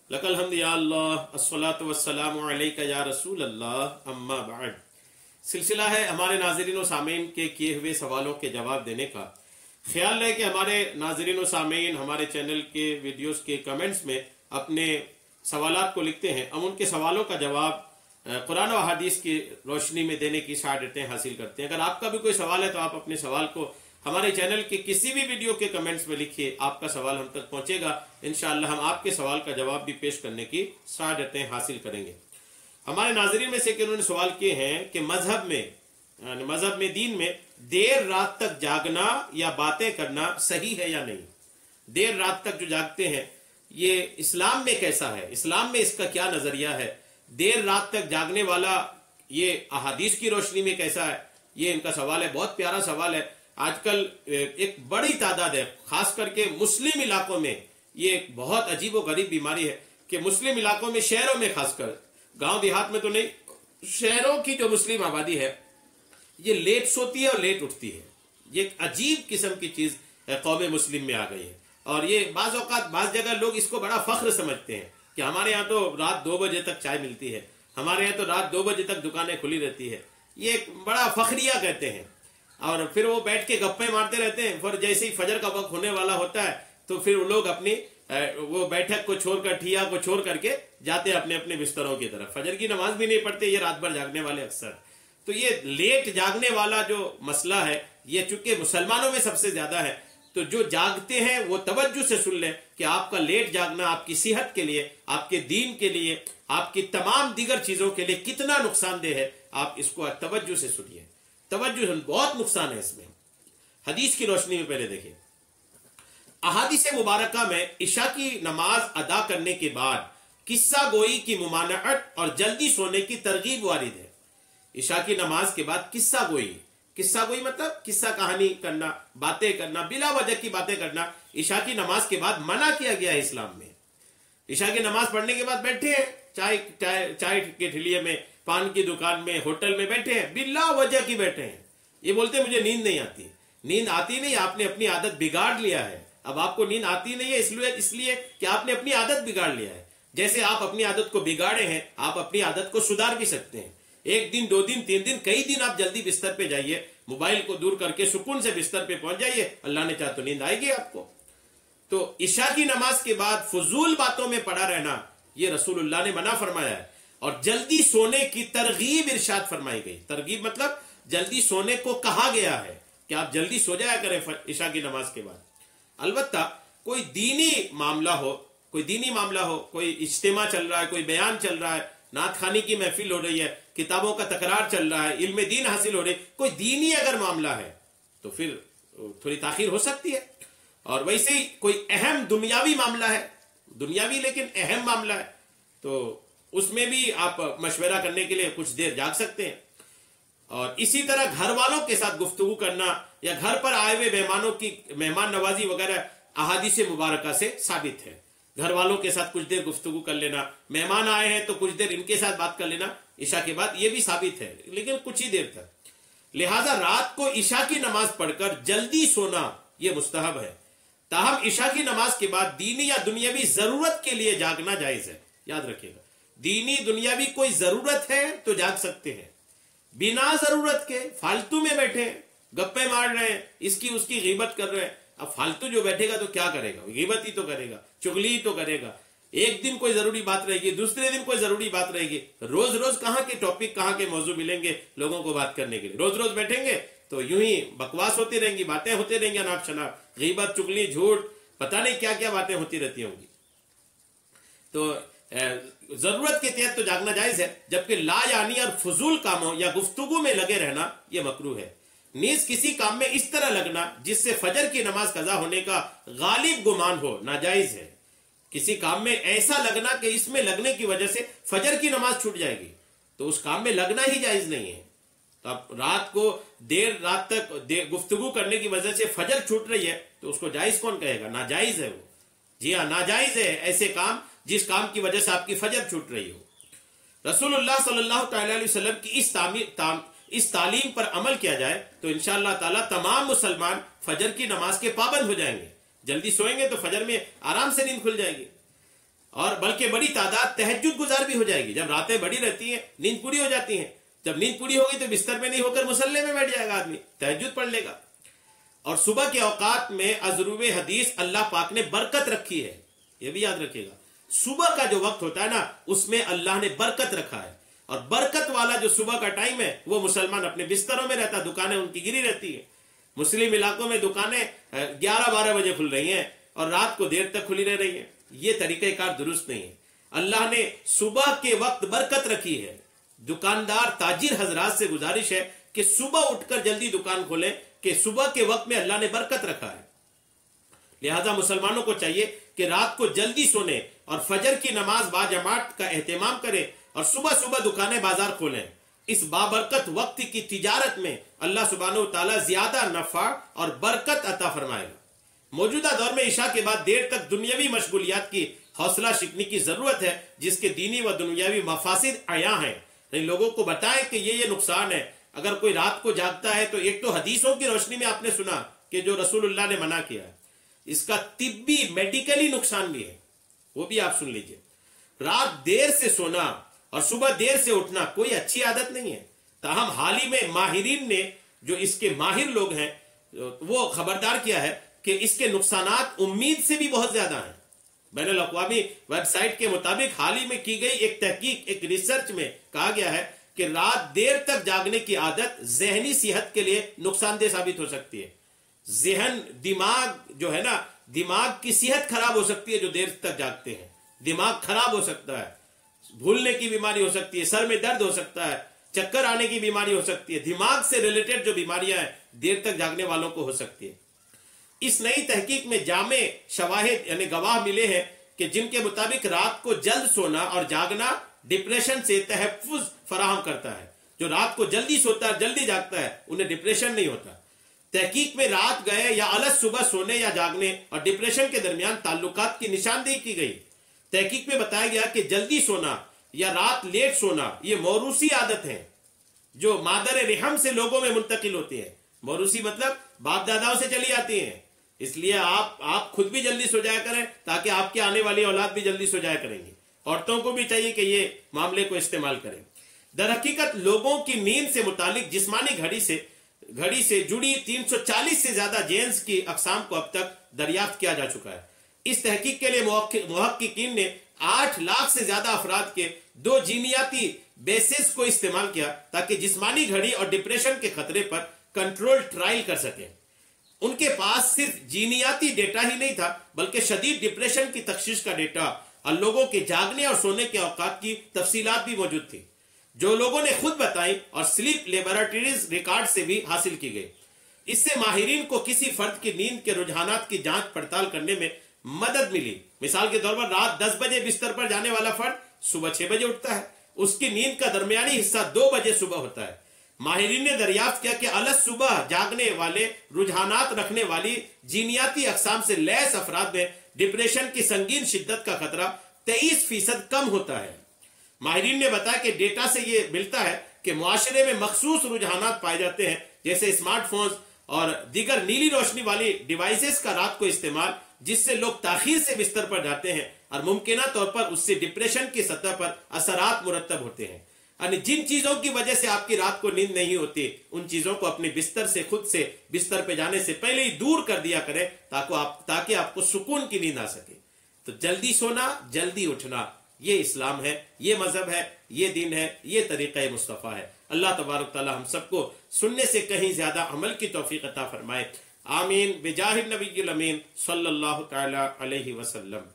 लकल हम्द या अल्लाह अस्सलातु वस्सलामु अलैका या रसूल अल्लाह अम्मा बाद। सिलसिला है हमारे नाज़रीन व सामीन के किए हुए सवालों के जवाब देने का। ख्याल रहे कि हमारे नाज़रीन व सामीन हमारे चैनल के वीडियोस के कमेंट्स में अपने सवालात को लिखते हैं, हम उनके सवालों का जवाब कुरान व हदीस की रोशनी में देने की सआदतें हासिल करते हैं। अगर आपका भी कोई सवाल है तो आप अपने सवाल को हमारे चैनल के किसी भी वीडियो के कमेंट्स में लिखिए, आपका सवाल हम तक पहुंचेगा। इंशाअल्लाह हम आपके सवाल का जवाब भी पेश करने की सआदतें हासिल करेंगे। हमारे नाज़रीन में से कि उन्होंने सवाल किए हैं कि मजहब में दीन में देर रात तक जागना या बातें करना सही है या नहीं। देर रात तक जो जागते हैं ये इस्लाम में कैसा है, इस्लाम में इसका क्या नजरिया है, देर रात तक जागने वाला ये अहादीस की रोशनी में कैसा है, ये इनका सवाल है। बहुत प्यारा सवाल है। आजकल एक बड़ी तादाद है, खास करके मुस्लिम इलाकों में ये एक बहुत अजीब व गरीब बीमारी है कि मुस्लिम इलाकों में, शहरों में खासकर, गांव देहात में तो नहीं, शहरों की जो मुस्लिम आबादी है ये लेट सोती है और लेट उठती है। ये एक अजीब किस्म की चीज कौम मुस्लिम में आ गई है और ये बाज़ औक़ात बाज़ जगह लोग इसको बड़ा फख्र समझते हैं कि हमारे यहाँ तो रात 2 बजे तक चाय मिलती है, हमारे यहाँ तो रात 2 बजे तक दुकानें खुली रहती है। ये एक बड़ा फखरिया कहते हैं और फिर वो बैठ के गप्पे मारते रहते हैं। फिर जैसे ही फजर का वक्त होने वाला होता है तो फिर वो लोग अपनी वो बैठक को छोड़कर, ठिया को छोड़ करके जाते हैं अपने अपने बिस्तरों की तरफ। फजर की नमाज भी नहीं पढ़ते ये रात भर जागने वाले अक्सर। तो ये लेट जागने वाला जो मसला है ये चूंकि मुसलमानों में सबसे ज्यादा है, तो जो जागते हैं वो तवज्जो से सुन लें कि आपका लेट जागना आपकी सेहत के लिए, आपके दीन के लिए, आपकी तमाम दीगर चीजों के लिए कितना नुकसानदेह है। आप इसको तवज्जो से सुनिए, तवज्जो, बहुत नुकसान है इसमें। हदीस की रोशनी में पहले देखिए, अहादीस मुबारका में इशा की नमाज अदा करने के बाद किस्सा गोई की मुमानअत और जल्दी सोने की तरगीब वारिद है। इशा की नमाज के बाद किस्सा गोई मतलब किस्सा कहानी करना, बातें करना, बिला वजह की बातें करना, इशा की नमाज के बाद मना किया गया है इस्लाम में। इशा की नमाज पढ़ने के बाद बैठे हैं चाय के ठिलिये में, पान की दुकान में, होटल में बैठे हैं, बिला वजह की बैठे हैं। ये बोलते हैं मुझे नींद नहीं आती। नींद आती नहीं, आपने अपनी आदत बिगाड़ लिया है। अब आपको नींद आती नहीं है इसलिए कि आपने अपनी आदत बिगाड़ लिया है। जैसे आप अपनी आदत को बिगाड़े हैं, आप अपनी आदत को सुधार भी सकते हैं। 1 दिन, 2 दिन, 3 दिन, कई दिन आप जल्दी बिस्तर पे जाइए, मोबाइल को दूर करके सुकून से बिस्तर पे पहुंच जाइए, अल्लाह ने चाहा तो नींद आएगी आपको। तो इशा की नमाज के बाद फजूल बातों में पड़ा रहना ये रसूलुल्लाह ने मना फरमाया है और जल्दी सोने की तरगीब इरशाद फरमाई गई। तरगीब मतलब जल्दी सोने को कहा गया है कि आप जल्दी सो जाया करें इशा की नमाज के बाद। अलबत्ता कोई दीनी मामला हो, कोई इज्तिमा चल रहा है, कोई बयान चल रहा है, नात खानी की महफिल हो रही है, किताबों का तकरार चल रहा है, इल्म दीन हासिल हो रही है, कोई दीनी अगर मामला है तो फिर थोड़ी ताखीर हो सकती है। और वैसे ही कोई अहम दुनियावी मामला है, दुनियावी लेकिन अहम मामला है, तो उसमें भी आप मशवरा करने के लिए कुछ देर जाग सकते हैं। और इसी तरह घर वालों के साथ गुफ्तगू करना या घर पर आए हुए मेहमानों की मेहमान नवाजी वगैरह अहादीस मुबारका से साबित है। घर वालों के साथ कुछ देर गुफ्तगू कर लेना, मेहमान आए हैं तो कुछ देर इनके साथ बात कर लेना इशा के बाद, ये भी साबित है, लेकिन कुछ ही देर तक। लिहाजा रात को इशा की नमाज पढ़कर जल्दी सोना यह मुस्तहब है। ताहम इशा की नमाज के बाद दीनी या दुनियावी जरूरत के लिए जागना जायज है। याद रखिएगा, दीनी दुनियावी कोई जरूरत है तो जाग सकते हैं। बिना जरूरत के फालतू में बैठे गप्पे मार रहे हैं, इसकी उसकी गीबत कर रहे हैं। अब फालतू जो बैठेगा तो क्या करेगा, गीबत ही तो करेगा, चुगली ही तो करेगा। एक दिन कोई जरूरी बात रहेगी, दूसरे दिन कोई जरूरी बात रहेगी। रोज रोज कहाँ के टॉपिक, कहाँ के मौजू मिलेंगे लोगों को बात करने के लिए। रोज रोज बैठेंगे तो यूं ही बकवास होती रहेंगी, बातें होती रहेंगी, अनाप शनाप, गीबत, चुगली, झूठ, पता नहीं क्या क्या बातें होती रहती होंगी। तो जरूरत के तहत तो जागना जायज है, जबकि लायानी और फजूल कामों या गुफ्तगू में लगे रहना यह मकरूह है। नीज किसी काम में इस तरह लगना जिससे फजर की नमाज कजा होने का गालिब गुमान हो नाजायज है। किसी काम में ऐसा लगना कि इसमें लगने की वजह से फजर की नमाज छूट जाएगी, तो उस काम में लगना ही जायज नहीं है। तो अब रात को देर रात तक गुफ्तगू करने की वजह से फजर छूट रही है तो उसको जायज कौन कहेगा, नाजायज है वो। जी हाँ, नाजायज है ऐसे काम जिस काम की वजह से आपकी फजर छूट रही हो। रसूलुल्लाह सल्लल्लाहु अलैहि वसल्लम की इस तालीम पर अमल किया जाए तो इंशाअल्लाह ताला तमाम मुसलमान फजर की नमाज के पाबंद हो जाएंगे। जल्दी सोएंगे तो फजर में आराम से नींद खुल जाएगी। और بلکہ بڑی تعداد تہجد گزار بھی ہو جائے گی. جب راتیں بڑی رہتی ہیں نیند پوری ہو جاتی ہیں. جب نیند پوری ہوگی تو بستر میں نہیں ہو کر مصلی میں بیٹھ جائے گا آدمی, تہجد پڑھ لے گا. اور صبح کے اوقات میں ازروب حدیث اللہ پاک نے برکت رکھی ہے, یہ بھی یاد رکھیے گا. صبح کا جو وقت ہوتا ہے نا اس میں اللہ نے برکت رکھا ہے, اور برکت والا جو صبح کا ٹائم ہے وہ مسلمان اپنے بستروں میں رہتا, دکانیں ان کی گری رہتی ہیں. مسلم علاقوں میں دکانیں 11-12 بجے کھل رہی ہیں اور رات کو دیر تک کھلی رہ رہی ہیں. یہ طریقہ کار درست نہیں ہے. اللہ نے صبح کے وقت برکت رکھی ہے. دکاندار تاجر حضرات سے گزارش ہے کہ صبح اٹھ کر جلدی دکان کھولیں, کہ صبح کے وقت میں اللہ نے برکت رکھا ہے. لہذا مسلمانوں کو چاہیے کہ رات کو جلدی سونے اور فجر کی نماز باجماعت کا اہتمام کریں اور صبح صبح دکانیں بازار کھولیں. اس بابرکت وقت کی تجارت میں اللہ سبحانہ وتعالی زیادہ نفع اور برکت عطا فرمائے گا. موجودہ دور میں عشاء کے بعد دیر تک دنیاوی مشغولیات کی حوصلہ شکنی کی ضرورت ہے, جس کے دینی و دنیاوی مفاسد عیاں ہیں. لوگوں کو بتائیں کہ یہ نقصان ہے. اگر کوئی رات کو جاگتا ہے تو ایک تو حدیثوں کی روشنی میں آپ نے سنا کہ جو رسول اللہ نے منع کیا ہے, اس کا طبی میڈیکلی نقصان بھی ہے, وہ بھی آپ سن لیجئے. رات دیر سے سونا اور صبح دیر سے اٹھنا کوئی اچھی عادت نہیں ہے. تاہم حال ہی میں ماہرین نے, جو اس کے ماہر لوگ ہیں, وہ خبردار کیا ہے کہ اس کے نقصانات امید سے بھی بہت زیادہ ہیں. بین الاقوامی ویب سائٹ کے مطابق حال ہی میں کی گئی ایک تحقیق, ایک ریسرچ میں کہا گیا ہے کہ رات دیر تک جاگنے کی عادت ذہنی صحت کے لیے نقصان دہ ثابت ہو سکتی ہے. ذہن, دماغ جو ہے نا, دماغ کی صحت خراب ہو سکتی ہے جو دیر تک جاگتے ہیں. دماغ خراب ہو سکتا ہے, بھولنے کی بیماری ہو سکتی ہے, سر میں درد ہو سکتا ہے, چکر آنے کی بیماری ہو سکتی ہے. دماغ سے ریلیٹڈ جو بیماریاں ہیں دیر تک جاگنے والوں کو ہو سکتی ہے. اس نئی تحقیق میں جامع شواہد یعنی گواہ ملے ہیں کہ جن کے مطابق رات کو جلد سونا اور جاگنا ڈپریشن سے تحفظ فراہم کرتا ہے. جو رات کو جلدی سوتا ہے, جلدی جاگتا ہے, انہیں ڈپریشن نہیں ہوتا. تحقیق میں رات گئے یا الگ صبح سونے یا جاگنے اور ڈپریشن کے درمیان تعلقات کی نشاندہی کی گئی. تحقیق میں بتایا گیا کہ جلدی سونا یا رات لیٹ سونا یہ موروثی عادت ہے جو مادر رحم سے لوگوں میں منتقل ہوتی ہے. موروثی مطلب باپ داداؤں سے چلی آتی ہیں. اس لیے آپ خود بھی جلدی سو جایا کریں تاکہ آپ کی آنے والی اولاد بھی جلدی سو جایا کریں گی. عورتوں کو بھی چاہیے کہ یہ معاملے کو استعمال کریں. در حقیقت لوگوں کی نیند سے متعلق جسمانی گھڑی سے جڑی 340 سے زیادہ جینز کی اقسام کو اب تک دریافت کیا جا چکا ہے. اس تحقیق کے لیے محققین نے 8 لاکھ سے زیادہ افراد کے 2 جینیاتی بیسز کو استعمال کیا تاکہ جسمانی گھڑی اور ڈپریشن کے خطرے پر کنٹرول ٹرائل کر سکیں. ان کے پاس صرف جینیاتی ڈیٹا ہی نہیں تھا بلکہ شدید ڈپریشن کی تشخیص کا ڈیٹا اور لوگوں کے جاگنے اور سونے کے اوقات کی تفصیلات بھی موجود تھی, جو لوگوں نے خود بتائی اور سلیپ لیبارٹریز ریکارڈ سے بھی حاصل کی گئی. اس سے ماہرین کو کسی فرد کی نیند کے رجحانات کی جانچ پڑتال کرنے میں مدد ملی. مثال کے طور پر رات 10 بجے بستر پر جانے والا فرد صبح 6 بجے اٹھتا ہے, اس کی نیند کا درمیانی حصہ 2 بجے صبح ہوتا ہے. ماہرین نے دریافت کیا کہ الگ صبح جاگنے والے رجحانات رکھنے والی جینیاتی اقسام سے لیس افراد میں ڈپریشن کی سنگین شدت کا خطرہ 23% کم ہوتا ہے. ماہرین نے بتایا کہ ڈیٹا سے یہ ملتا ہے کہ معاشرے میں مخصوص رجحانات پائے جاتے ہیں جیسے اسمارٹ فونز اور دیگر نیلی روشنی والی ڈیوائسز کا رات کو استعمال, جس سے لوگ تاخیر سے بستر پر جاتے ہیں اور ممکنہ طور پر اس سے ڈپریشن کی سطح پر اثرات مرتب ہوتے ہیں. یعنی جن چیزوں کی وجہ سے آپ کی رات کو نیند نہیں ہوتی ان چیزوں کو اپنے بستر سے خود سے بستر پہ جانے سے پہلے ہی دور کر دیا کریں تاکہ آپ کو سکون کی نیند آ سکے. تو جلدی سونا, جلدی اٹھنا, یہ اسلام ہے, یہ مذہب ہے, یہ دین ہے, یہ طریقہ مصطفیٰ ہے. اللہ تبارک تعالی ہم سب کو سننے سے کہیں زیادہ عمل کی توفیق عطا فرمائے. آمین بجاہ النبی الامین صلی اللہ تعالی علیہ وسلم.